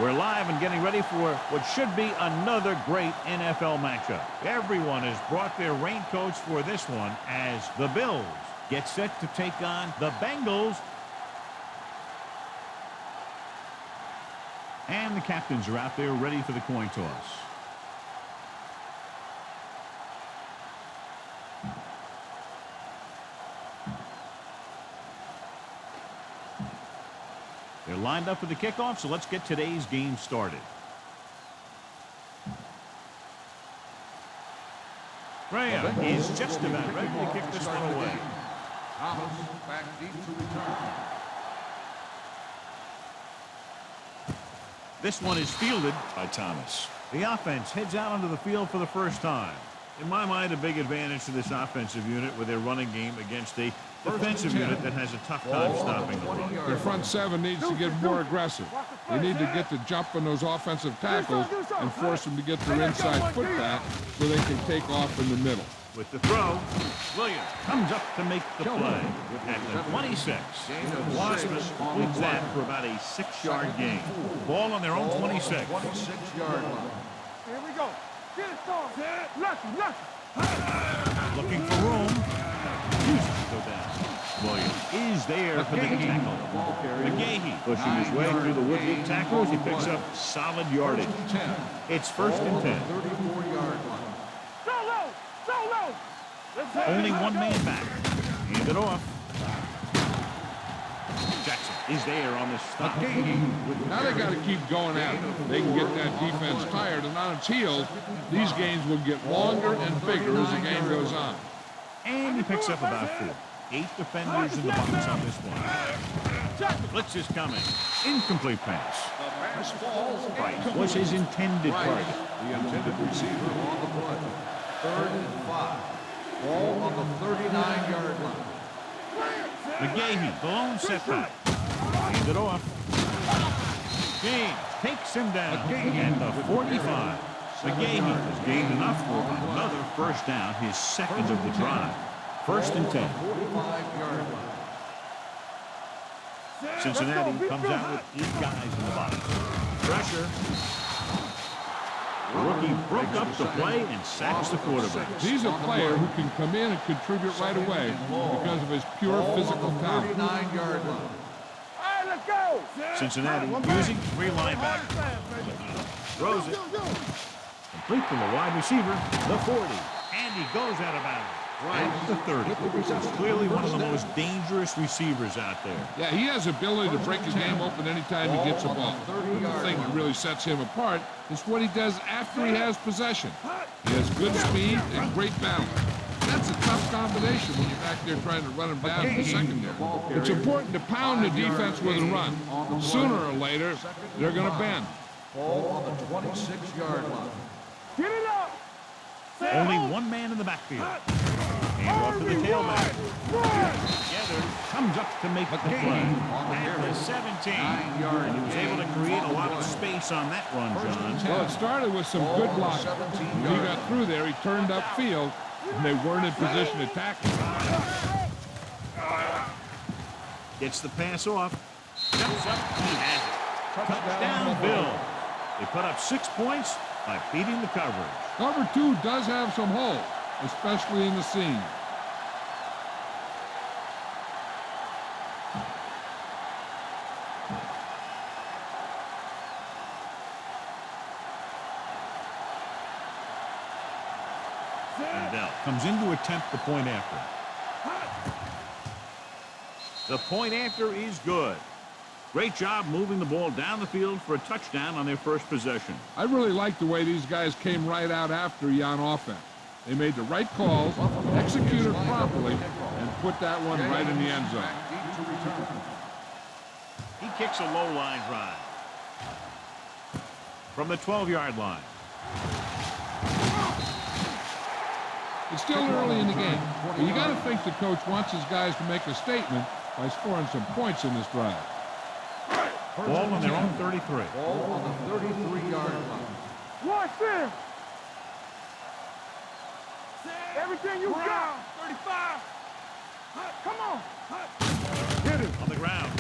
We're live and getting ready for what should be another great NFL matchup. Everyone has brought their raincoats for this one as the Bills get set to take on the Bengals. And the captains are out there ready for the coin toss. They're lined up for the kickoff, so let's get today's game started. Graham is just about ready to kick this one away. Thomas back deep to return. This one is fielded by Thomas. The offense heads out onto the field for the first time. In my mind, a big advantage to this offensive unit with their running game against a defensive unit that has a tough time stopping the run. Their front seven needs to get more aggressive. They need to get the jump on those offensive tackles and force them to get their inside foot back so they can take off in the middle. With the throw, Williams comes up to make the play at the 26. Wasserman completes that for about a 6-yard gain. Ball on their own 26. 26-yard line. Here we go. Get it started. Lucky. Looking for room. Go down. Williams is there for the tackle. McGahee pushing his way through the woodwork tackles. He picks up solid yardage. It's first and 10. 34-yard line. Solo. Only one man back. Hand it off. Jackson is there on the stop. Now they got to keep going at it. They can get that defense tired, and on its heels, these games will get longer and bigger as the game goes on. And he picks up about 4. 8 defenders in the box on this one. Blitz is coming. Incomplete pass. The pass falls. Price was his intended target. The intended receiver on the play. 3rd and 5. Ball on the 39-yard line. McGahee, the lone setback. Hand it off. James takes him down at the 45. McGahee has gained enough for another first down, his second of the drive. First and 10. 45-yard line. Cincinnati comes out with 8 guys in the box. Pressure. The rookie broke up the play and sacks the quarterback. He's a player who can come in and contribute right away because of his pure physical talent. 39-yard line. All right, let's go. Cincinnati using 3 linebackers. Throws it. Complete from the wide receiver, the 40. And he goes out of bounds. Right at the 30. He's clearly one of the most dangerous receivers out there. Yeah, he has the ability to break his game open anytime he gets a ball. But the thing that really sets him apart is what he does after he has possession. He has good speed and great balance. That's a tough combination when you're back there trying to run him down in the secondary. It's important to pound the defense with a run. Sooner or later, they're going to bend. Ball on the 26-yard line. Get it up. Only one man in the backfield. Hand off to the tailback. Together, comes up to make the play. At the 17. And he was able to create a lot of space on that run, John. Well, it started with some good blocking. When he got through there, he turned upfield, and they weren't in position to tackle. Gets the pass off. Steps up. He has it. Touchdown, Bill. They put up 6 points by beating the coverage. Cover 2 does have some holes, especially in the seam. Mandel comes in to attempt the point after. The point after is good. Great job moving the ball down the field for a touchdown on their first possession. I really like the way these guys came right out after you on offense. They made the right calls, executed properly, and put that one right in the end zone. He kicks a low line drive from the 12-yard line. It's still early in the game, but you got to think the coach wants his guys to make a statement by scoring some points in this drive. Ball on their own 33. Ball on the 33-yard line. Watch this. Everything you got. 35. Come on. Hit it on the ground.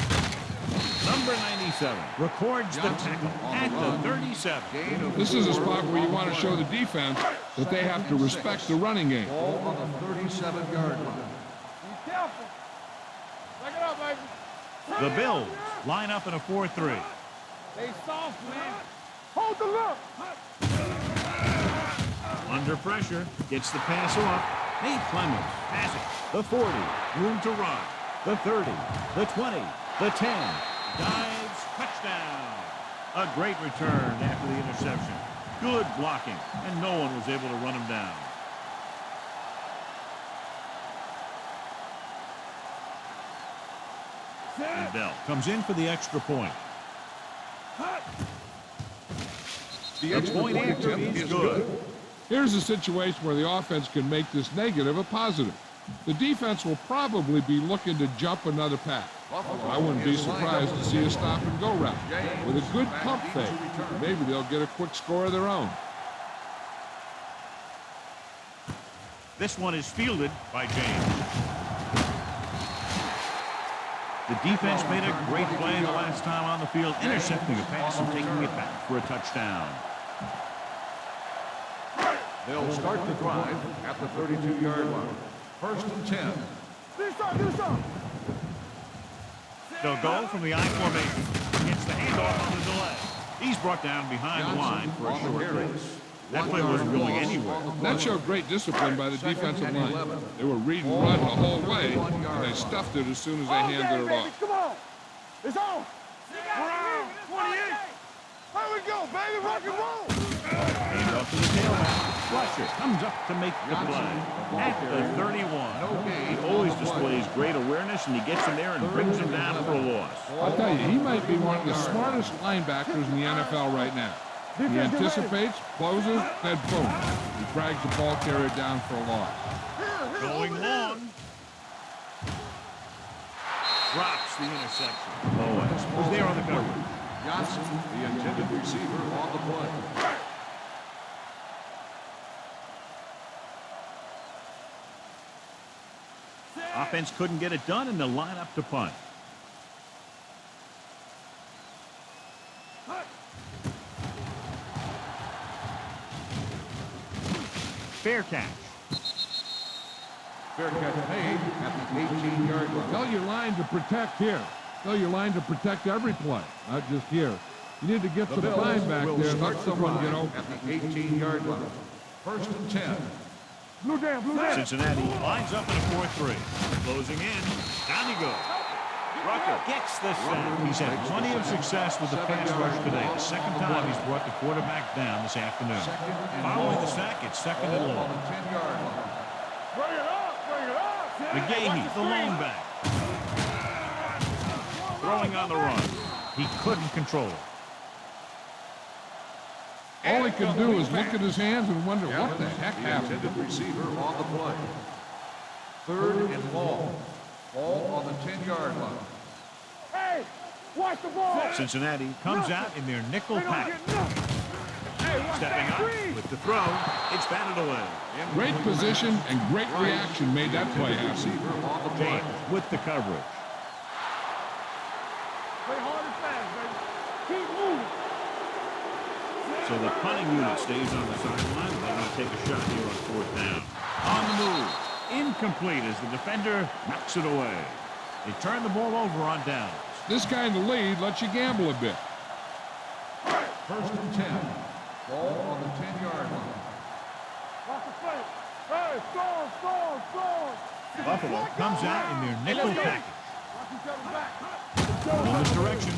Number 97 records the tackle at the 37. This is a spot where you want to show the defense that they have to respect the running game. Ball on the 37-yard line. Be careful. Take it up, baby. The Bills line up in a 4-3. Stay soft, man. Hold the look. Under pressure, gets the pass off. Nate Clemens has it. The 40, room to run. The 30, the 20, the 10. Dives, touchdown. A great return after the interception. Good blocking, and no one was able to run him down. And Bell comes in for the extra point. The point after is good. Here's a situation where the offense can make this negative a positive. The defense will probably be looking to jump another pass. I wouldn't be surprised to see a stop-and-go route. With a good pump fake, maybe they'll get a quick score of their own. This one is fielded by James. The defense made a great play the last time on the field, intercepting a pass and taking it back for a touchdown. They'll start the drive at the 32-yard line. First and 10. Do something. They'll go from the I formation. Gets the handoff on the delay. He's brought down behind the line for a short pass. That play wasn't going anywhere. That showed great discipline by the defensive line. They were read and run the whole way, and they stuffed it as soon as they handed it off. Come on. It's on. Round 28. Here we go, baby. Rock and roll. Hand off to the tailback. Fletcher comes up to make the play at the 31. He always displays great awareness, and he gets in there and brings him down for a loss. I'll tell you, he might be one of the smartest linebackers in the NFL right now. He anticipates, closes, then boom. He drags the ball carrier down for a loss. Going long. Drops the interception. Owens was there on the cover. Johnson, the intended receiver, on the play. Offense couldn't get it done, and they'll line up to punt. Fair catch. Fair catch made at the 18-yard line. Tell your line to protect here. Tell your line to protect every play, not just here. You need to get some time back there and let someone get open. At the 18-yard line. First and 10. Blue down. Cincinnati lines up in a 4-3. Closing in. Down he goes. Rucker gets the sack. He's had plenty of success with the pass rush today. The second time he's brought the quarterback down this afternoon. Following the sack, it's second and long. 10-yard line. Bring it up. McGahee, the lone back. Throwing on the run. He couldn't control it. All he can do is look at his hands and wonder what the heck The happened. intended receiver on the play. Third and long. Ball on the 10-yard line. Hey, watch the ball. Cincinnati comes out in their nickel We don't pack. get nothing. Hey, watch Stepping that up screen. with the throw. It's batted away. Great position and great reaction made that play happen. Receiver on the play. James with the coverage. Play hard and fast, baby. Keep moving. So the punting unit stays on the sideline. They're going to take a shot here on fourth down. On the move. Incomplete as the defender knocks it away. They turn the ball over on downs. This kind of lead lets you gamble a bit. First and 10. Ball on the 10-yard line. Watch the play. Hey, score. Buffalo comes out in their nickel package. Watch each other back. In this direction.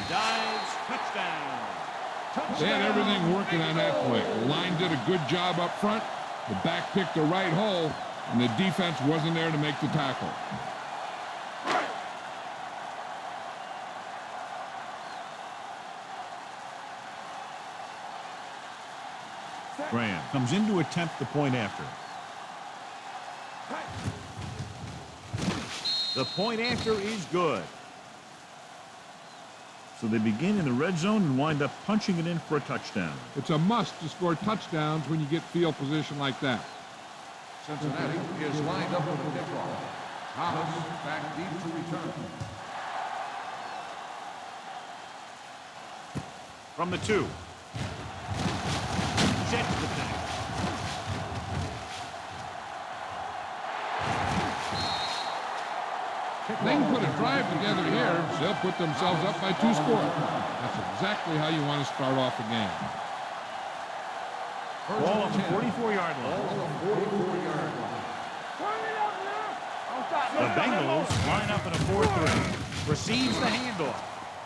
Dives, touchdown. They had everything working on that play. The line did a good job up front. The back picked the right hole, and the defense wasn't there to make the tackle. Graham comes in to attempt the point after. The point after is good. So they begin in the red zone and wind up punching it in for a touchdown. It's a must to score touchdowns when you get field position like that. Cincinnati is lined up with a kickoff. Thomas back deep to return. From the 2. Jets the thing. They can put a drive together here. They'll put themselves up by 2 scores. That's exactly how you want to start off a game. Ball on the 44-yard line. The Bengals line up in a 4-3. Receives the handoff.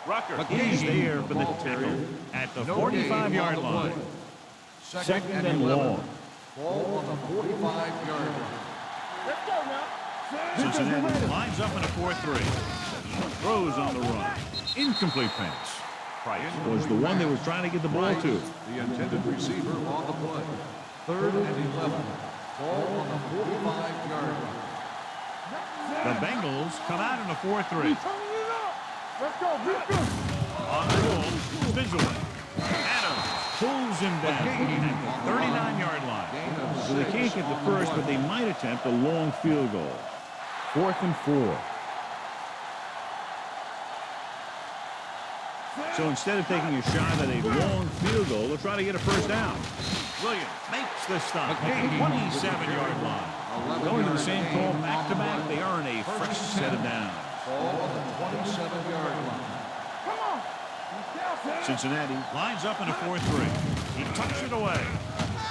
Rucker is there for the tackle at the 45-yard line. Second and long. Ball on the 45-yard line. Let's go now. Cincinnati lines up in a 4-3. Throws on the run. Incomplete pass. Price was the one they were trying to get the ball to. The intended receiver on the play. 3rd and 11. Ball on the 45-yard line. The Bengals come out in a 4-3. Let's go. Let's go. On the roll, Spizaway. Adams pulls him down at the 39-yard line. So they can't get the first, but they might attempt a long field goal. 4th and 4. So instead of taking a shot at a long field goal, they'll try to get a first down. Williams makes the stop at the 27-yard line. Going to the same call back-to-back, they earn a fresh set of downs. Ball on the 27-yard line. Come on. Cincinnati lines up in a 4-3. He tucks it away.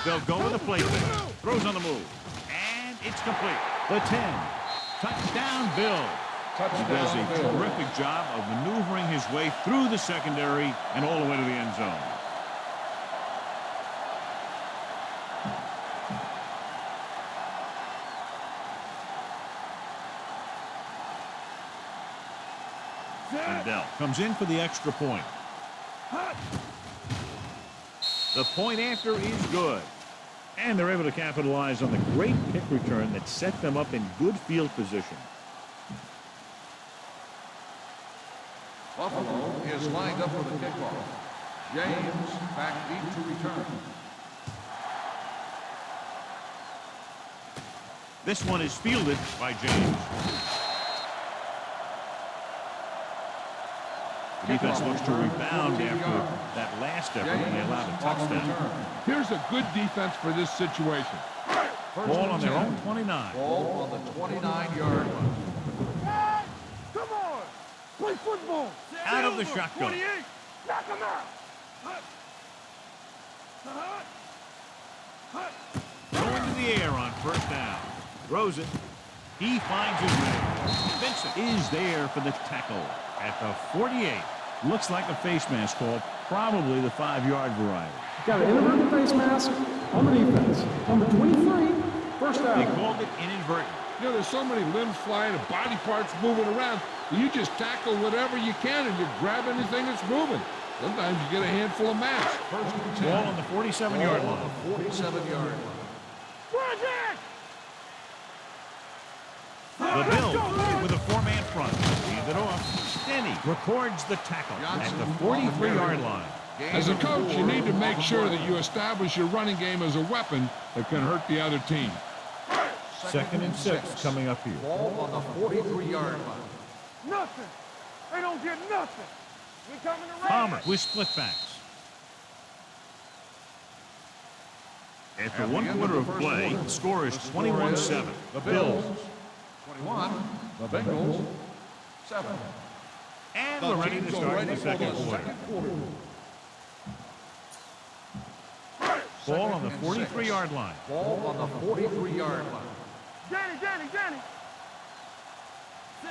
They'll go with a play fake. Throws on the move. And it's complete. The 10. Touchdown, Bill. He does a terrific job of maneuvering his way through the secondary and all the way to the end zone. Dell comes in for the extra point. The point after is good. And they're able to capitalize on the great kick return that set them up in good field position. Buffalo is lined up with a kickoff. James back deep to return. This one is fielded by James. The defense looks to rebound after that last effort when they allowed a touchdown. Here's a good defense for this situation. Ball on their own 29. Ball on the 29-yard line. Hey, come on. Play football. Out of the shotgun. 28. Knock him out. Going to the air on first down. Throws it. He finds his man. Vincent is there for the tackle at the 48. Looks like a face mask call, probably the 5-yard variety. Got an inadvertent face mask on the defense. Number 23, first They down. called it inadvertent. You know, there's so many limbs flying and body parts moving around. You just tackle whatever you can and you grab anything that's moving. Sometimes you get a handful of mass. First and 10. Ball on the 47-yard Ball line. on the 47-yard line. Project. The Bills with a 4-man front. Hand it off. Denny records the tackle at the 43-yard line. As a coach, you need to make sure that you establish your running game as a weapon that can hurt the other team. 2nd and 6 coming up here. Ball on the 43-yard line. Nothing. They don't get nothing. We coming to Palmer with split backs. After 1 quarter of play, the score is 21-7. The Bills. 21. The Bengals. 7. And we're ready to start the second quarter. Ball on the 43-yard line. Ball on the 43-yard line. Danny.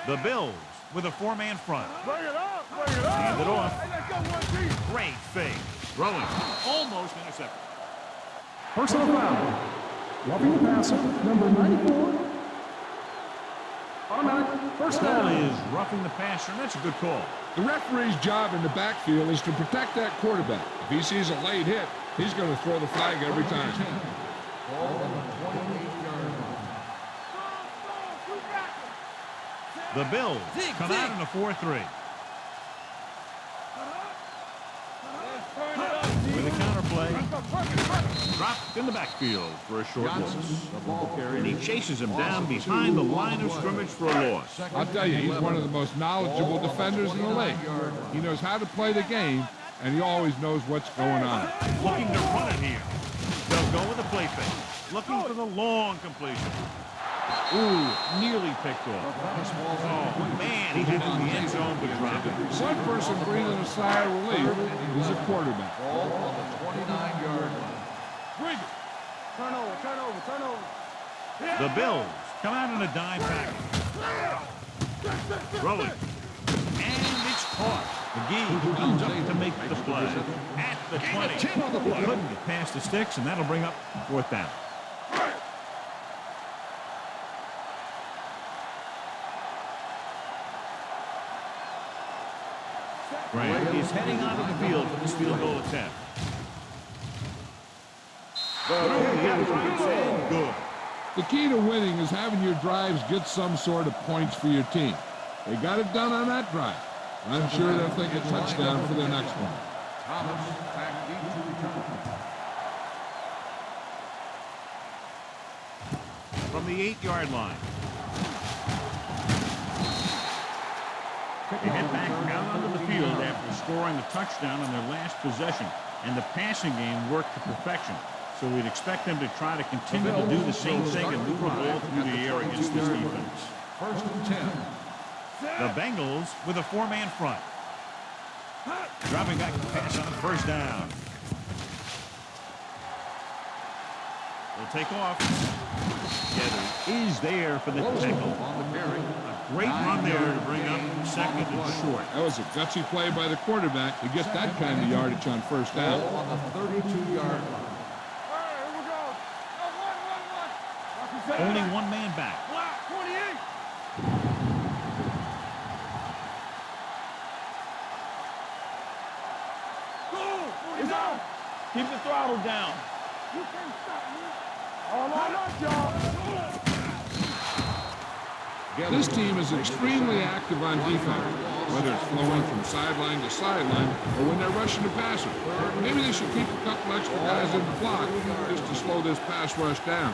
The Bills with a 4-man front. Bring it up. Hand it off. Hey, let's go 1-3. Great fake. Throwing. Almost intercepted. Personal foul. Roughing the passer, number 94. Automatic first That down. is roughing the passer, and that's a good call. The referee's job in the backfield is to protect that quarterback. If he sees a late hit, He's going to throw the flag every time. Ball on the 28-yard line. The Bills come out in a 4-3. With a counterplay. Dropped in the backfield for a short loss. The ball carrier. And he chases him down behind the line of scrimmage for a loss. I'll tell you, he's one of the most knowledgeable defenders in the league. He knows how to play the game, and he always knows what's going on. Looking to run it here. They'll go with the play fake. Looking for the long completion. Ooh, nearly picked off. Oh, man, he hit in the end zone but dropped it. One person breathing a sigh of relief is a quarterback. Ball on the 29-yard line. Turn over. The Bills come out in a dime package. Throwing. And it's caught. McGee comes up to make the play. At the 20. Couldn't get past the sticks, and that'll bring up 4th down. Grant is heading onto the field for this field goal attempt. Good. The key to winning is having your drives get some sort of points for your team. They got it done on that drive. I'm sure they'll think a touchdown for their next one. Thomas back deep to return. From the 8-yard line. They head back out onto the field after scoring a touchdown on their last possession, and the passing game worked to perfection. So we'd expect them to try to continue to do the same thing and move the ball through the air against this defense. 1st and 10. The Bengals with a 4-man front. Dropping back to pass on 1st down. They'll take off. Gather is there for the tackle. On the carry. Great run there to bring up 2nd and short. That was a gutsy play by the quarterback to get that kind of yardage on 1st down. Ball on the 32-yard line. Only 1 man back. 28. It's on. Keep the throttle down. You can't stop me. All on us, y'all. This team is extremely active on defense, whether it's flowing from sideline to sideline or when they're rushing the passer. Maybe they should keep a couple extra guys in the block just to slow this pass rush down.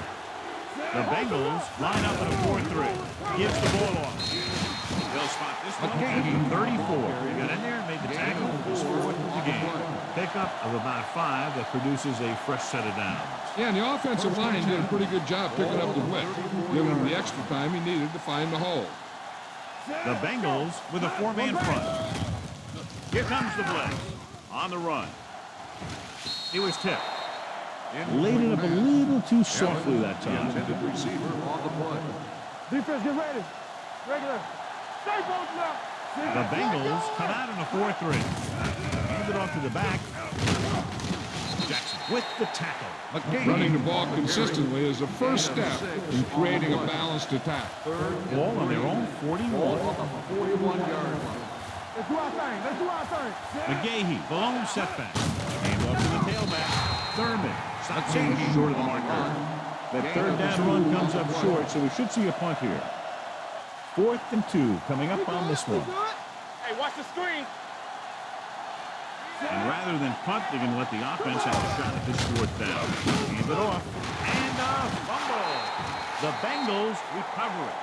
The Bengals line up in a 4-3. Gives the ball off. They'll spot this one at the 34. He got in there and made the tackle for his 4th of the game. Pickup of about 5 that produces a fresh set of downs. Yeah, and the offensive line did a pretty good job picking up the whip, giving him the extra time he needed to find the hole. The Bengals with a 4-man front. Here comes the blitz. On the run. It was tipped. Laid it up a little too softly that time. Intended receiver on the play. Defense, get ready. Regular. Stay both left. The Bengals come out in a 4-3. Hand it off to the back. Jackson with the tackle. Running the ball consistently is the first step in creating a balanced attack. Ball on their own 41. Ball on the 41-yard line. Let's do our thing. McGahee, the lone setback. Hand off to the tailback. Thurman. Stops in short of the marker. That 3rd down run comes up short, so we should see a punt here. 4th and 2 coming up on this one. Hey, watch the screen. And rather than punt, they're going to let the offense have a shot at this 4th down. Hand it off. And a fumble. The Bengals recover it.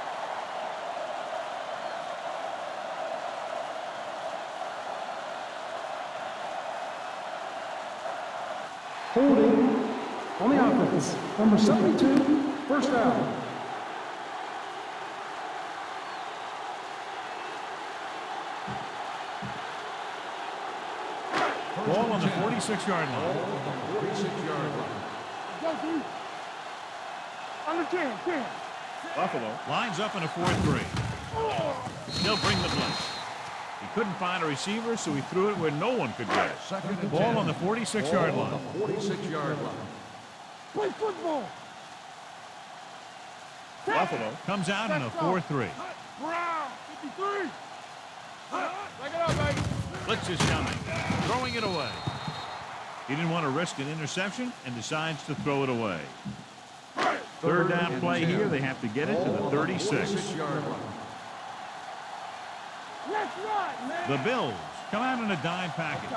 Holding on the offense. Number 72, 1st down. Ball on the 46-yard line. 46-yard line. Go, dude. Under 10. Buffalo lines up in a 4-3. They'll bring the blitz. He couldn't find a receiver, so he threw it where no one could get it. 2nd and Ball 10. on the 46-yard Ball on line. the 46-yard line. Play football. Buffalo comes out in a 4-3. Brown, 53. Back it up, baby. Blitz is coming. Throwing it away. He didn't want to risk an interception and decides to throw it away. Third down play here. They have to get it to the 36. The Bills come out in a dime package.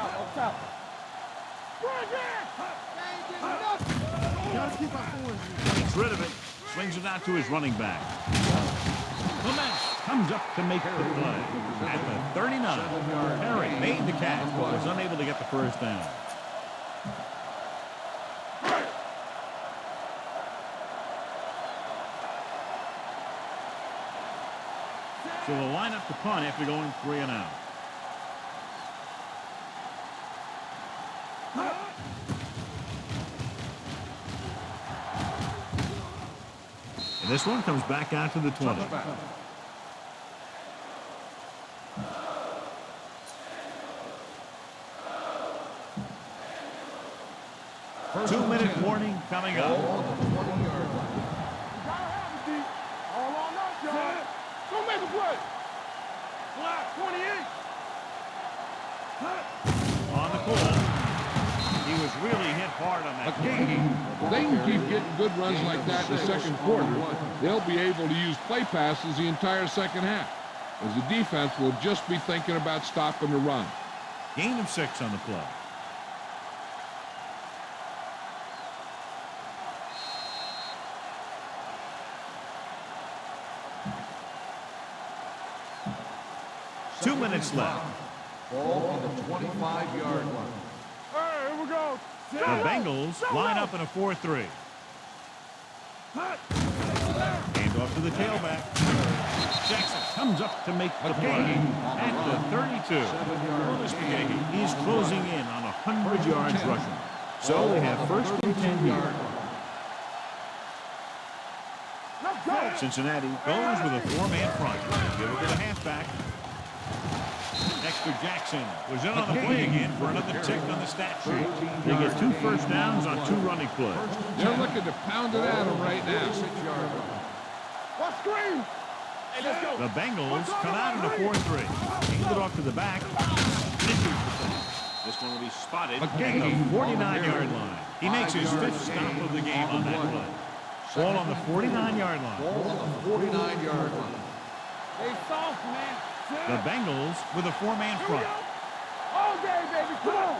Gets rid of it. Swings it out to his running back. Clement comes up to make the play. At the 39, Perry made the catch but was unable to get the first down. So they'll line up to punt after going 3 and out. And this one comes back out to the 20. Two-minute warning coming up. Go make a play. Block 28. On the call. He was really hit hard on that. If they can keep getting good runs like that in the second quarter, they'll be able to use play passes the entire second half, as the defense will just be thinking about stopping the run. Gain of 6 on the play. Two minutes left. Ball on the 25-yard line. Hey, here we go. The Bengals line up in a 4-3. Hand off to the tailback. Jackson comes up to make the play at the 32. Willis McGahee, he's closing in on 100 yards rushing. So they have first and 10 here. Cincinnati goes with a 4-man front. Give it to the halfback. Dexter Jackson was in on the play again for another tick on the stat sheet. They get 2 first downs on 2 running plays. They're looking to pound it at him right now. What screen? Hey, let's go. The Bengals come out in a 4-3. Hand it off to the back. This one will be spotted at the 49-yard line. He makes his 5th stop of the game on that play. Ball on the 49-yard line. Ball on the 49-yard line. They soft, man. The Bengals with a 4-man front. All day, baby. Come on.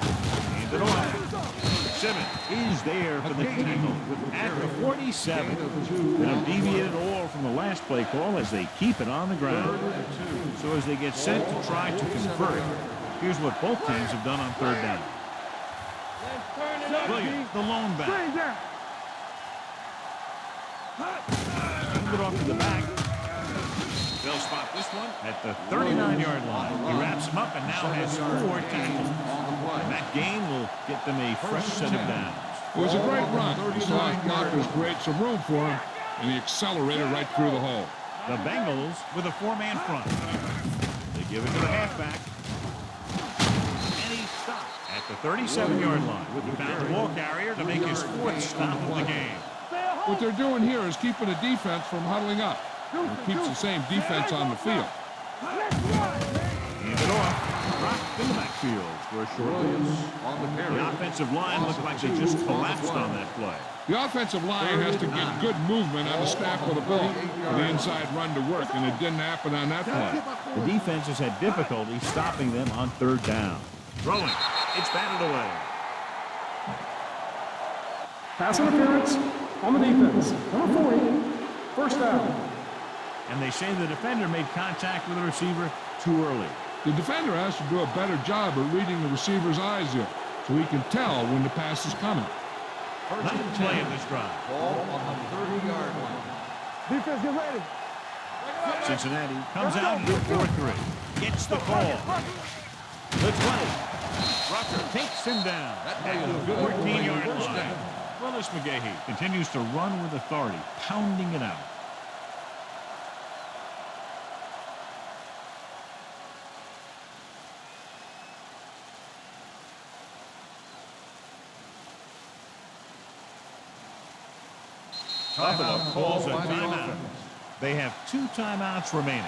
Hand it off. Simmons is there for the tackle at the 47. Now deviated all from the last play call as they keep it on the ground. So as they get set to try to convert, here's what both teams have done on 3rd down. Let's turn it up. Williams, the lone back. Screen down. Hand it off to the back. They'll spot this one at the 39-yard line. He wraps him up and now has 4 tackles. And that gain will get them a fresh set of downs. It was a great run. The soft blockers create some room for him, and he accelerated right through the hole. The Bengals with a 4-man front. They give it to the halfback. And he stopped at the 37-yard line. He found the ball carrier to make his 4th stop of the game. What they're doing here is keeping the defense from huddling up. It keeps the same defense on the field. Hand it off. Dropped in the backfield for a short loss. The offensive line looked like they just collapsed on that play. The offensive line has to get good movement on the snap of the ball for the inside run to work, and it didn't happen on that play. The defense has had difficulty stopping them on 3rd down. Throwing. It's batted away. Pass interference on the defense. Number 40, first down. And they say the defender made contact with the receiver too early. The defender has to do a better job of reading the receiver's eyes here, so he can tell when the pass is coming. Ninth play of this drive. Ball on the 30-yard line. Defense, get ready. Cincinnati comes out in the 4-3. Gets the call. The 20. Rucker takes him down at the 14-yard line. Willis McGahee continues to run with authority, pounding it out. Buffalo calls a timeout. They have 2 timeouts remaining.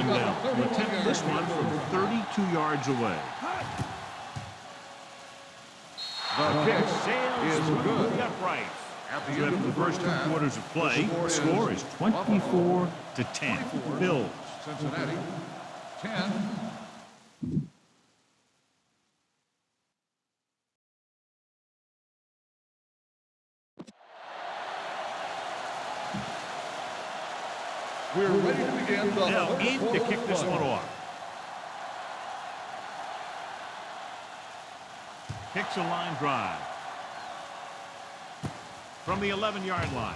doubling down. We'll attempt this one from 32 yards away. The kick Sails is through good. the uprights. At So after the first 2 quarters of play, the score is 24-10. Bills. Cincinnati, 10. We're ready to begin the Now third in to quarter kick of this play. one off. Kicks a line drive. From the 11-yard line.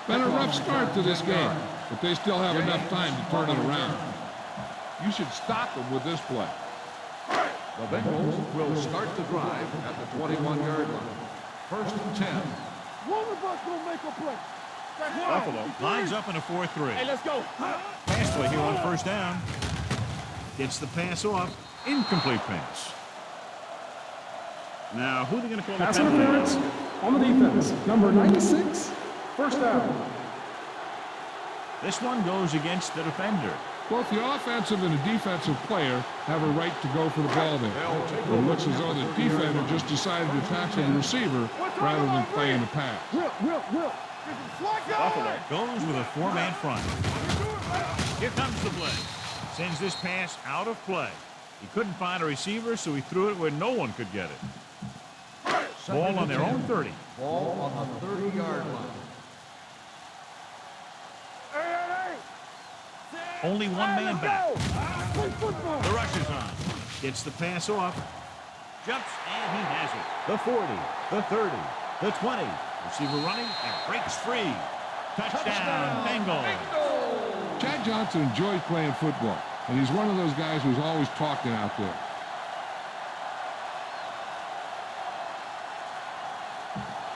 Been a rough start to this game, but they still have enough time to turn it around. You should stop them with this play. The Bengals will start the drive at the 21-yard line. First and 10. One of us gonna make a play. Buffalo lines up in a 4-3. Hey, let's go. Pass play here on first down. Gets the pass off. Incomplete pass. Now, who are they going to call the Pass penalty? interference on the defense. Number 96, first down. This one goes against the defender. Both the offensive and the defensive player have a right to go for the ball there. It looks as though the defender just decided to tackle the receiver rather than playing the pass. Will. Buffalo goes with a 4-man front. Here comes the blitz. Sends this pass out of play. He couldn't find a receiver, so he threw it where no one could get it. Ball on their own 30. Ball on the 30-yard line. Only one man back. Play football. The rush is on. Gets the pass off. Jumps, and he has it. The 40, the 30, the 20. Receiver running and breaks free. Touchdown, Bengals. Chad Johnson enjoys playing football, and he's one of those guys who's always talking out there.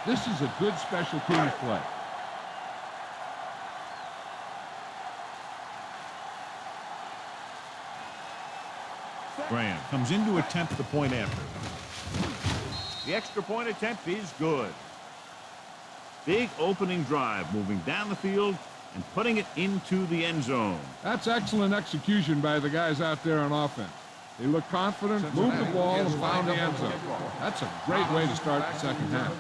This is a good special teams play. Graham comes in to attempt the point after. The extra point attempt is good. Big opening drive, moving down the field and putting it into the end zone. That's excellent execution by the guys out there on offense. They look confident, moved the ball, and found the end zone. That's a great way to start the second half.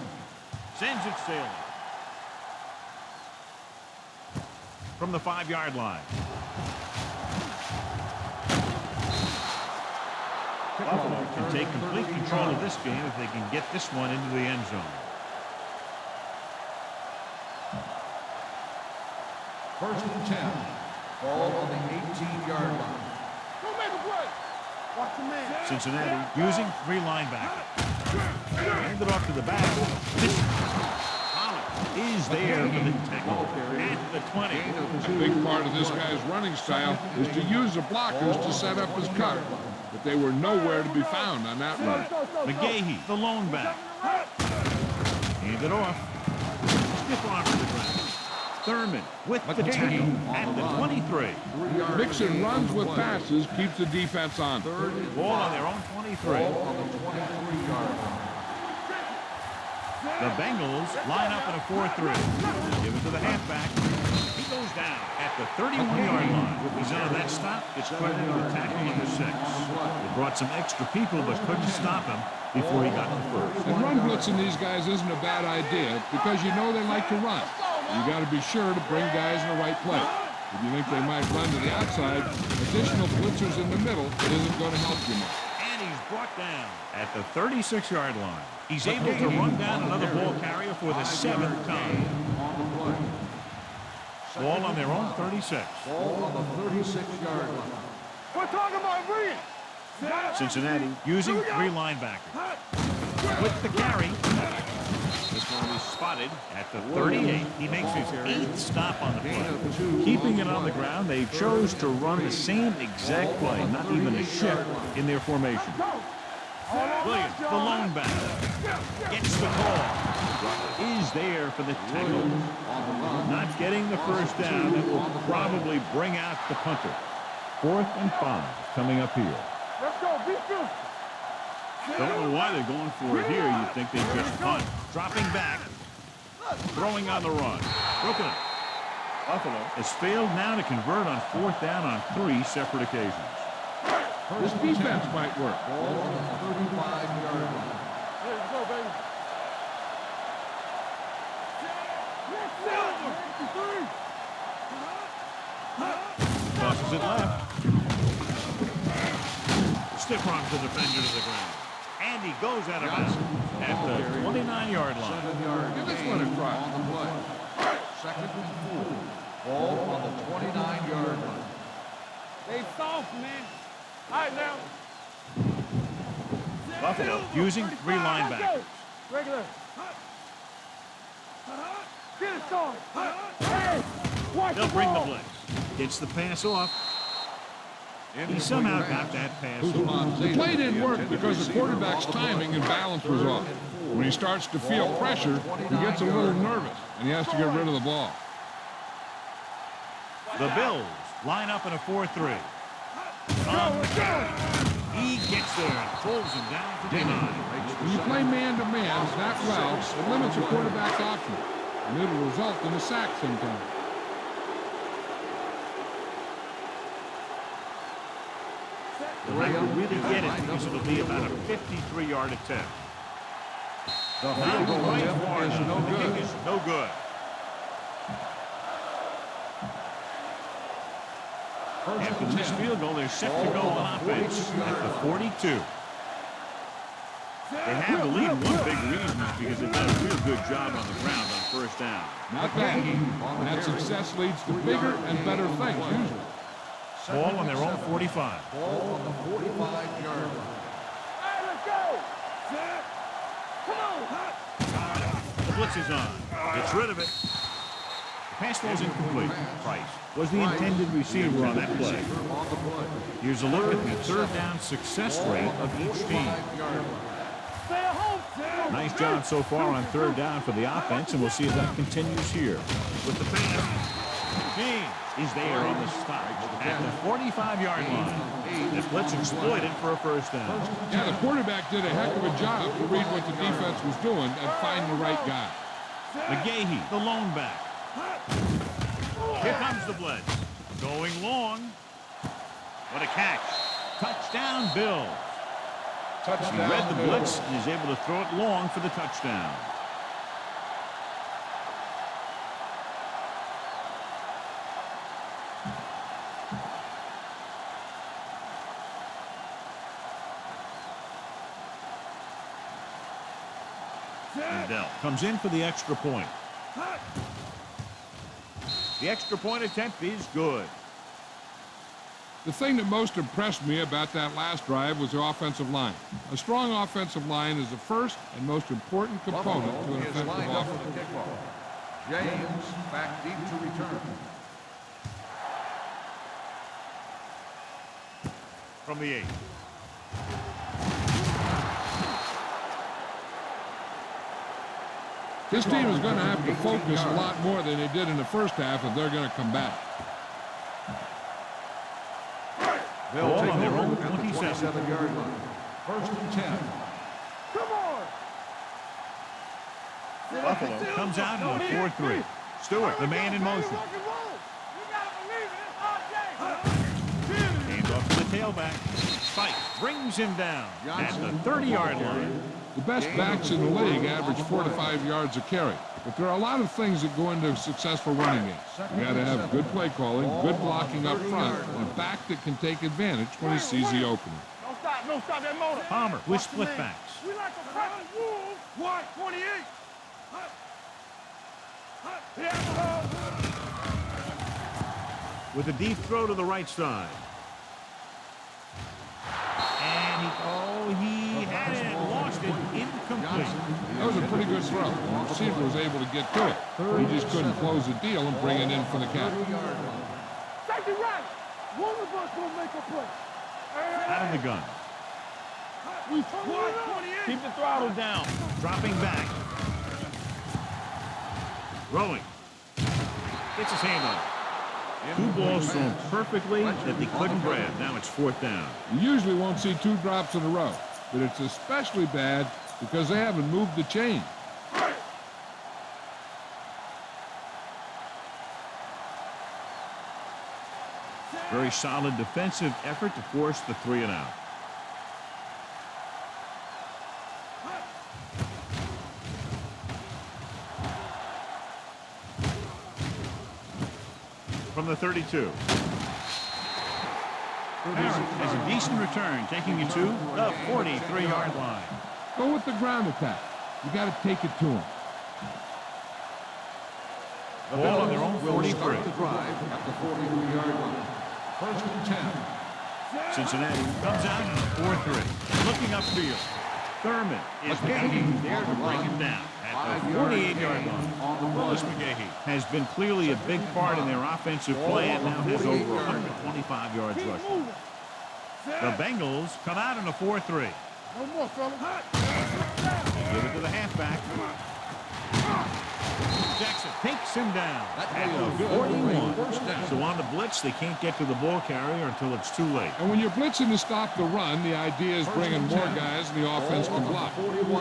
Sends it sailing. From the 5-yard line. Buffalo can take complete control of this game if they can get this one into the end zone. First and 10. Ball on the 18-yard line. Go make a play. Watch the man. Cincinnati using 3 linebackers. Hand it off to the back. This is there for the tackle at the 20. A big part of this guy's running style is to use the blockers to set up his cut, but they were nowhere to be found on that run. McGahee, the lone back. Hand it off. Stiff arm to the ground. Thurman with the tackle at the 23. Mixing runs with passes keeps the defense on. Ball on their own 23. On the 23-yard line. The Bengals line up in a 4-3. Give it to the halfback. He goes down at the 31-yard line. He's on that stop. It's credited with tackle number 6. They brought some extra people but couldn't stop him before he got to first. And run blitzing these guys isn't a bad idea because you know they like to run. You got to be sure to bring guys in the right place. If you think they might run to the outside, additional blitzers in the middle isn't going to help you much. And he's brought down at the 36-yard line. He's able to run down another ball carrier for the 7th time. On the play. Ball on their own 36. Ball on the 36-yard line. We're talking about Reed. Cincinnati using 3 linebackers. With the carry. This one is spotted at the 38. He makes his 8th stop on the play. Keeping it on the ground, they chose to run the same exact play, not even a shift in their formation. Williams, the lone back, gets the call. Is there for the tackle. Not getting the first down. That will probably bring out the punter. 4th and 5 coming up here. Let's go. Be good. Don't know why they're going for it here. You'd think they just punt. Dropping back. Throwing on the run. Broken up. Buffalo has failed now to convert on 4th down on 3 separate occasions. This defense might work. Ball on the 35-yard line. Let's go, baby. Tosses it left. Stiff arms the defender to the ground. And he goes out of bounds at the 29-yard line. 7-yard Give this gain one a try. on the play. 2nd and 4. Ball on the 29-yard line. They soft, man. All right, now. Buffalo using 3 linebackers. Regular. Get it started. Hey, watch They'll the bring the ball. blitz. Gets the pass off. He somehow got that pass off. The play didn't work because the quarterback's timing and balance was off. When he starts to feel pressure, he gets a little nervous, and he has to get rid of the ball. The Bills line up in a 4-3. He gets there and pulls him down for the 9. When you play man-to-man that well, it limits a quarterback's options, and it'll result in a sack sometimes. The Rams will really get it because it'll be about a 53-yard attempt. The field goal attempt is no The kick good. is no good. After this field goal, they're set to go on offense at the 42. They have the lead. One big reason is because they've done a real good job on the ground on 1st down. Not bad. And that success leads to bigger and better things, usually. Ball on their own 45. Ball on the 45-yard line. Hey, let's go. Come on. The blitz is on. Gets rid of it. The pass ball's incomplete. Price was the intended receiver on that play. On the play. Here's a look at the 3rd down success rate of each team. 5-yard line. Stay at home, Sam. Nice job so far on 3rd down for the offense, and we'll see if that continues here. With the pass, James is there on the stop at the 45-yard line. The blitz exploited for a 1st down. Yeah, the quarterback did a heck of a job to read what the defense was doing and find the right guy. McGahee, the lone back. Here comes the blitz. Going long. What a catch. Touchdown, Bill. He read the blitz and is able to throw it long for the touchdown. Dell comes in for the extra point. The extra point attempt is good. The thing that most impressed me about that last drive was the offensive line. A strong offensive line is the first and most important component to an Is effective lined up offense. for the kickoff. James back deep to return. From the 8. This team is going to have to focus a lot more than they did in the first half if they're going to come back. They'll Ball take on their over own at the 27. 27-yard line. 1st and 10. Come on. Buffalo comes out in a 4-3. Stewart, the man in motion. Rock and roll. You gotta believe it. It's our game. Hands off to the tailback. Spike brings him down at the 30-yard line. The best backs in the league average 4 to 5 yards a carry. But there are a lot of things that go into a successful running game. You got to have good play calling, good blocking up front, and a back that can take advantage when he sees the opening. Don't stop that motor. Palmer with split backs. We like a fresh wolf. What? 28. With a deep throw to the right side. And he had it and lost it. Incomplete. That was a pretty good throw. The receiver was able to get to it. He just couldn't close the deal and bring it in for the catch. Safety right. One of us will make a play. Out of the gun. Keep the throttle down. Dropping back. Throwing. Gets his hand on it. 2 balls thrown perfectly that they couldn't grab. Now it's 4th down. You usually won't see 2 drops in a row, but it's especially bad because they haven't moved the chain. Very solid defensive effort to force the 3 and out. From the 32. Has a decent return, taking you to the 43-yard line. Go with the ground attack. You got to take it to him. Ball on their own 43. Start the drive at the 43-yard line. First and 10. Cincinnati comes out in a 4-3. Looking upfield. Thurman is McGahee there to bring him down at the 48-yard line. Willis McGahee has been clearly a big part in their offensive play and now has over 125 yards rushing. The Bengals come out in a 4-3. No more, fella. Give it to the halfback. Jackson takes him down at the 41. So on the blitz, they can't get to the ball carrier until it's too late. And when you're blitzing to stop the run, the idea is bringing more guys and the offense can block.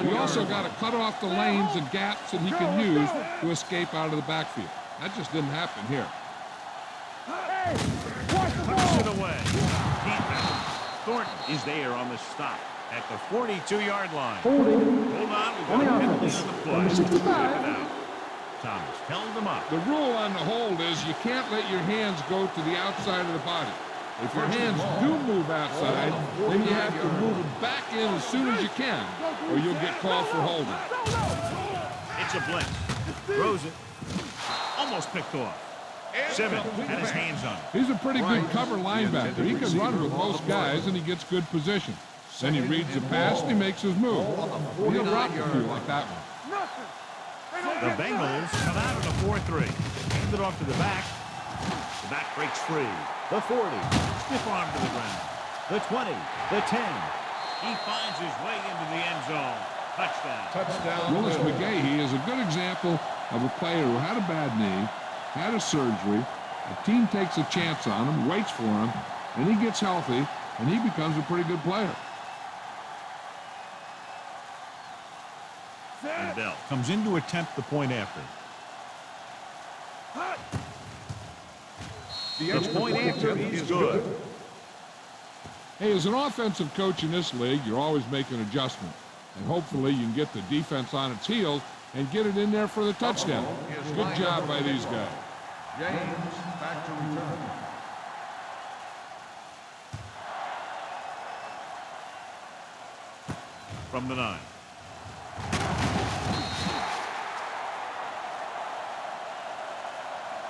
You also got to cut off the lanes and gaps that he can use to escape out of the backfield. That just didn't happen here. Puts it away. Thornton is there on the stop at the 42-yard line. Holding. Hold on, we've got a penalty on the play. Number 65. Thomas held them up. The rule on the hold is you can't let your hands go to the outside of the body. If your hands do move outside, then you have to move them back in as soon as you can, or you'll get called for holding. It's a blitz. Throws it. Almost picked off. Simmons had his hands on it. He's a pretty good cover linebacker. He can run with most guys, and he gets good position. Then he reads the pass, and he makes his move. He'll rock a few like that one. The Bengals come out in a 4-3. Hand it off to the back. The back breaks free. The 40. Stiff arm to the ground. The 20. The 10. He finds his way into the end zone. Touchdown. Willis McGahee is a good example of a player who had a bad knee, had a surgery, the team takes a chance on him, waits for him, and he gets healthy, and he becomes a pretty good player. And Bell comes in to attempt the point after. The point after is good. Hey, as an offensive coach in this league, you're always making adjustments. And hopefully you can get the defense on its heels and get it in there for the touchdown. Good job by these guys. James back to return. From the 9.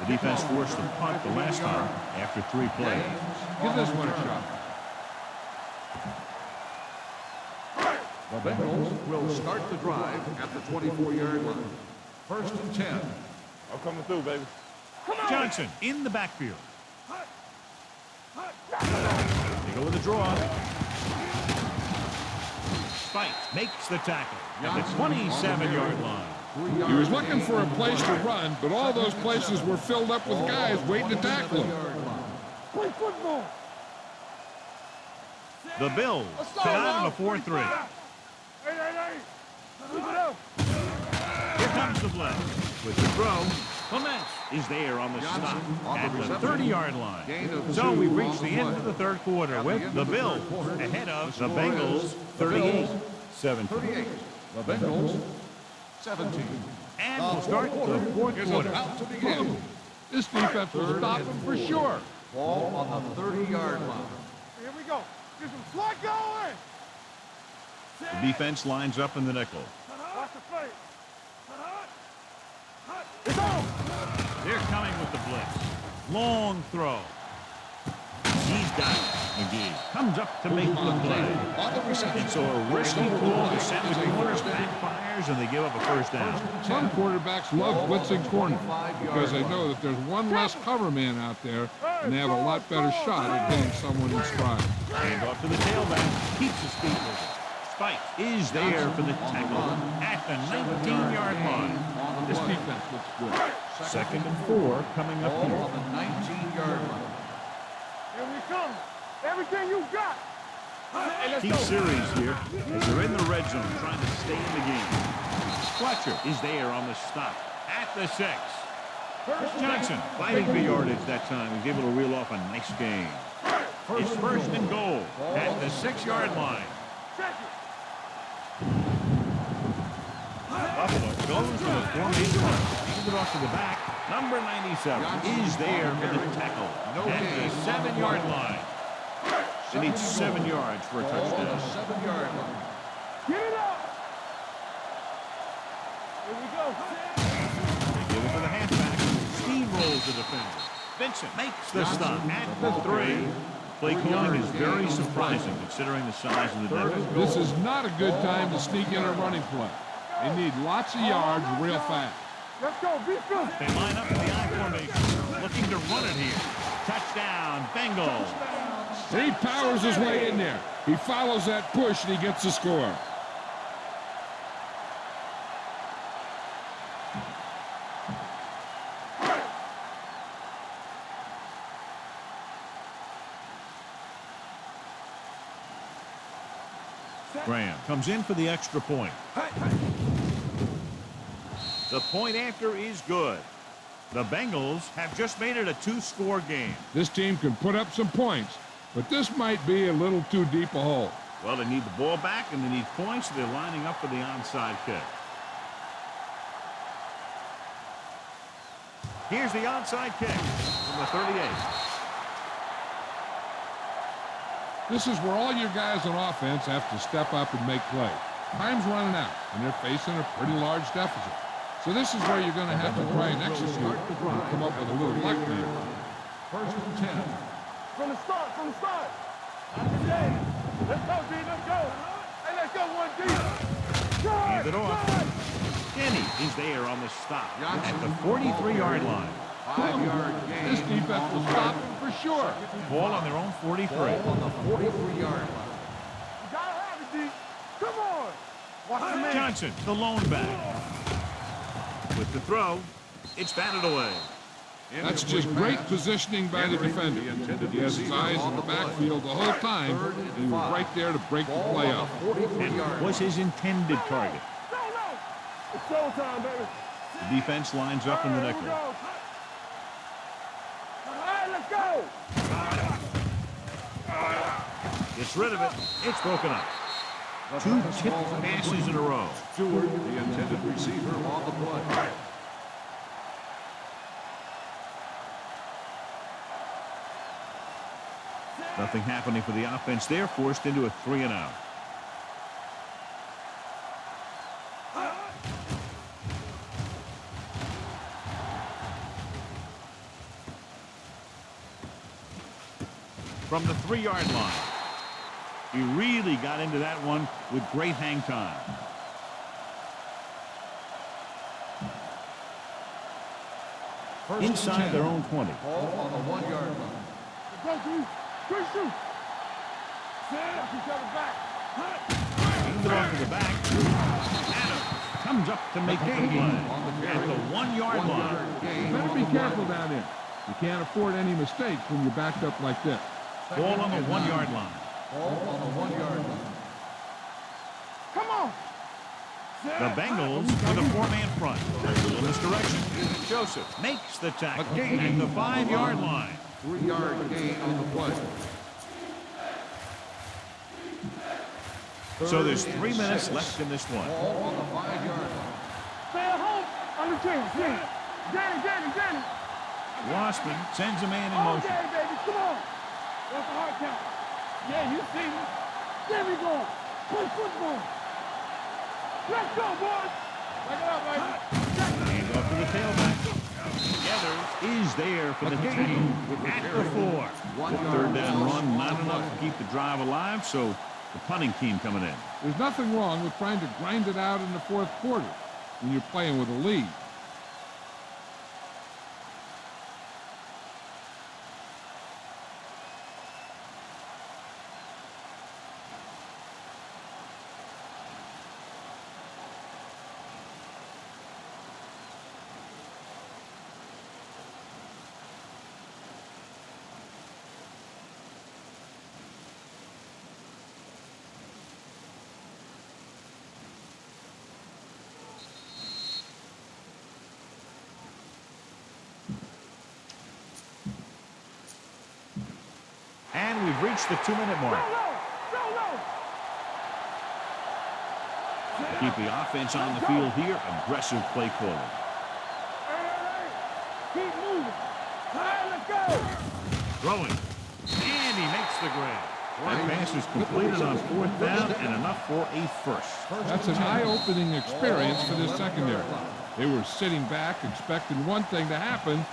The defense forced the punt the last time after 3 plays. Give this one a shot. The Bengals will start the drive at the 24-yard line. First and 10. I'm coming through, baby. Johnson in the backfield. They go with a draw. Spike makes the tackle at the 27-yard line. He was looking for a place to run, but all those places were filled up with guys waiting to tackle him. Play football. The Bills come out in a 4-3. Hey. Keep it up. Here comes the blitz. With the throw, Clements is there on the stop at the 30-yard line. So we reach the end of the third quarter with the Bills ahead of the Bengals 38-17. The Bengals 17. And we'll start the fourth quarter. About to begin. This defense will stop him for sure. Ball on the 30-yard line. Here we go. Get some slack going. The defense lines up in the nickel. Watch the face. It's on. They're coming with the blitz. Long throw. He's got it. McGee comes up to make the play. And so a risky call to send the corners backfires and they give up a first down. Some quarterbacks love blitzing corners because they know that there's one less cover man out there and they have a lot better shot at hitting someone in stride. Hand off to the tailback. Keeps his feet moving. Spike is there for the tackle at the 19-yard line. This defense looks good. Second and 4 coming up Ball here. on the 19-yard line. Here we come. Everything you got. Hey, let's Keep go. series here as they're in the red zone trying to stay in the game. Fletcher is there on the stop at the 6. Johnson fighting for yardage that time. He's able to reel off a nice gain. It's first and goal at the 6-yard line. Buffalo goes to the formation. Hands it off to the back. Number 97 is there for the tackle at the 7-yard line. They need 7 yards for a touchdown. 7-yard line. Get it up. Here we go. They give it to the halfback. Steamrolls the defender. Vincent makes the stop at the 3. Play calling is very surprising considering the size of the defense. This is not a good time to sneak in a running play. They need lots of yards real fast. Let's go. Be good. They line up in the I formation, looking to run it here. Touchdown, Bengals. He powers his way in there. He follows that push and he gets the score. Graham comes in for the extra point. The point after is good. The Bengals have just made it a 2-score game. This team can put up some points, but this might be a little too deep a hole. Well, they need the ball back and they need points, so they're lining up for the onside kick. Here's the onside kick from the 38. This is where all your guys on offense have to step up and make plays. Time's running out, and they're facing a pretty large deficit. So this is where you're going to have to try and execute and come up with a little luck here. First and 10. From the start. Hey, let's go, D. Let's go. Hey, let's go, 1D. Hand it off. Kenny is there on the stop at the 43-yard line. 5-yard gain. This defense will stop them for sure. Ball on their own 43. Ball on the 43-yard line. You gotta have it, D. Come on. Watch the man. Johnson, the lone back. With the throw, it's batted away. That's just great positioning by the defender. He has his eyes in the backfield the whole time, and he was right there to break the play up. And was his intended target. No. It's showtime, baby. The defense lines up in the Here we nickel. go. All right, let's go. Gets rid of it. It's broken up. 2 tipped passes in a row. Stewart, the intended receiver, on the play. Nothing happening for the offense. They're forced into a 3-and-out. From the 3-yard line. He really got into that one with great hang time. Inside their own 20. Ball on the 1-yard line. Go, D. Good shoot. Knock each other back. Hands it off to the back. Adams comes up to make the play at the 1-yard line. You better be careful down there. You can't afford any mistakes when you're backed up like this. Ball on the 1-yard line. Ball on the 1-yard line. Come on. The Bengals with a 4-man front. A little misdirection. Joseph makes the tackle at the 5-yard line. 3-yard gain on the play. So there's 3 minutes left in this one. Ball on the 5-yard line. Stay at home. Understand. Danny. Waspin sends a man in Oh, motion. Danny, baby. Come on. What's the hard count? Yeah, you see me. There we go. Play football. Let's go, boys. Back it up, baby. Hand off to the tailback. Together is there for the tackle at the 4. 3rd down run, not enough to keep the drive alive, so the punting team coming in. There's nothing wrong with trying to grind it out in the 4th quarter when you're playing with a lead. reached the 2-minute mark. Keep the offense on the field here. Aggressive play calling. Keep moving. Let's go. Throwing. And he makes the grab. That pass is completed on 4th down and enough for a first. That's an eye-opening experience for this secondary. They were sitting back expecting one thing to happen,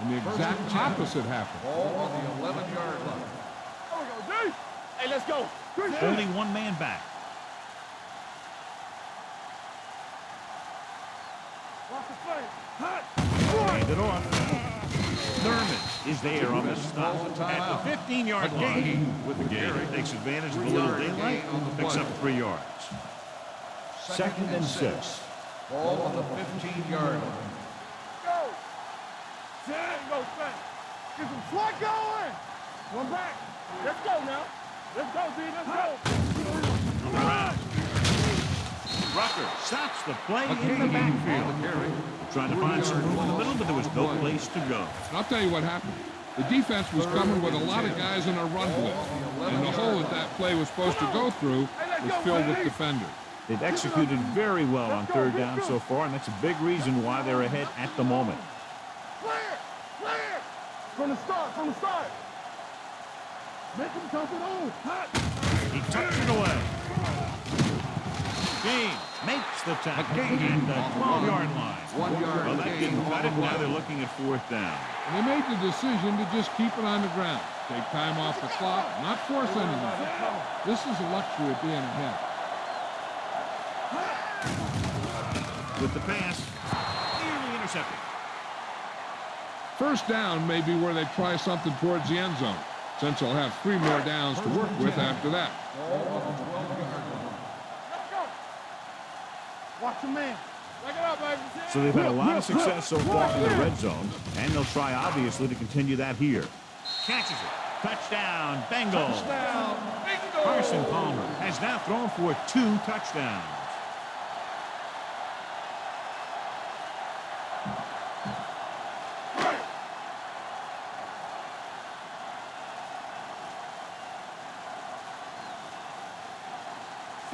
and the exact opposite happened. Ball on the 11-yard line. There we go, D. Hey, let's go. Only one man back. Watch the play. Hand it off. Thurman is there on the stop at the 15-yard gain. With the gain, he takes advantage of a little daylight, picks up 3 yards. 2nd and 6. Ball on the 15-yard line. Go. There go, Frank. Get some swag going. One back. Let's go now. Let's go, D. Let's go. Around. Rucker stops the play in the backfield. Trying to find some room in the middle, but there was no place to go. And I'll tell you what happened. The defense was coming with a lot of guys in a run blitz, and the hole that play was supposed to go through was filled with defenders. They've executed very well on 3rd down so far, and that's a big reason why they're ahead at the moment. Clear. From the start. Make him come it on. He tucks it away. Gain makes the tackle at the 12-yard line. 1 yard Well, that gain didn't cut it. on the Now play. they're looking at 4th down. And they made the decision to just keep it on the ground. Take time off the clock, not force anything. This is a luxury of being ahead. With the pass, nearly intercepted. 1st down may be where they try something towards the end zone, since they'll have 3 more downs to work with after that. Watch your man. Back it up, baby. So they've had a lot of success so far in the red zone, and they'll try, obviously, to continue that here. Catches it. Touchdown, Bengals. Carson Palmer has now thrown for 2 touchdowns.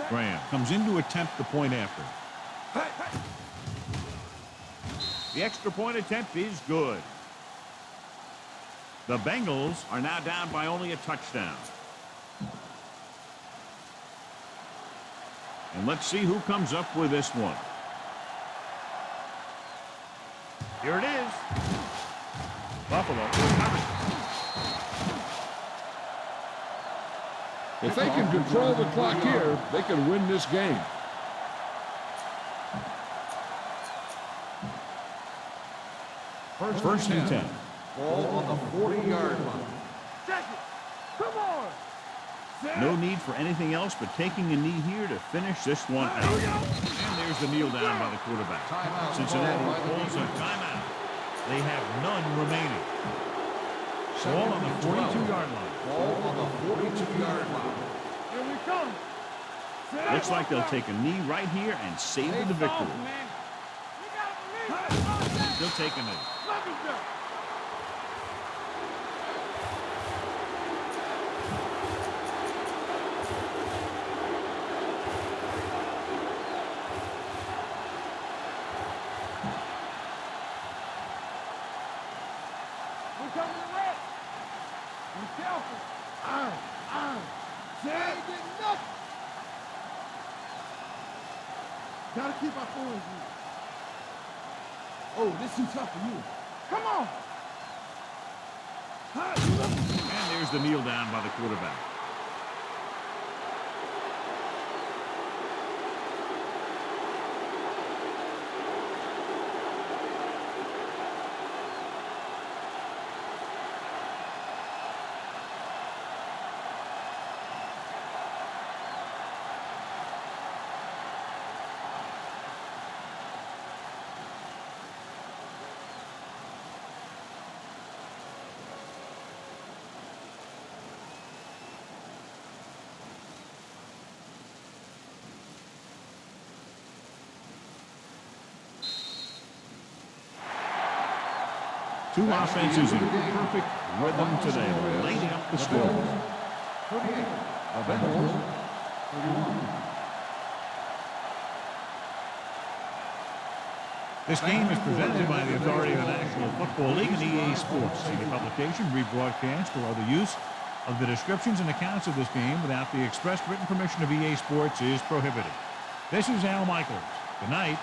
Graham comes in to attempt the point after. The extra point attempt is good. The Bengals are now down by only a touchdown. And let's see who comes up with this one. Here it is. Buffalo. If they can control the clock here, they can win this game. First and 10. Ball on the 40-yard line. Check it. Come on. No need for anything else but taking a knee here to finish this one out. And there's the kneel down by the quarterback. Cincinnati calls a timeout. They have none remaining. Ball on the 42-yard line. Ball on the 42-yard line. Here we come. Looks like they'll take a knee right here and savor the victory. They'll take a knee. We're coming to rest. Be careful. They ain't getting nothing. Gotta keep our phones in. Oh, this is tough for you. Come on. And there's the kneel down by the quarterback. Two offenses in perfect rhythm today, lighting up the score. 38. The Bengals, 31. This game is presented by the authority of the National Football League and EA Sports. Any publication, rebroadcast, or other use of the descriptions and accounts of this game without the express written permission of EA Sports is prohibited. This is Al Michaels. Good night.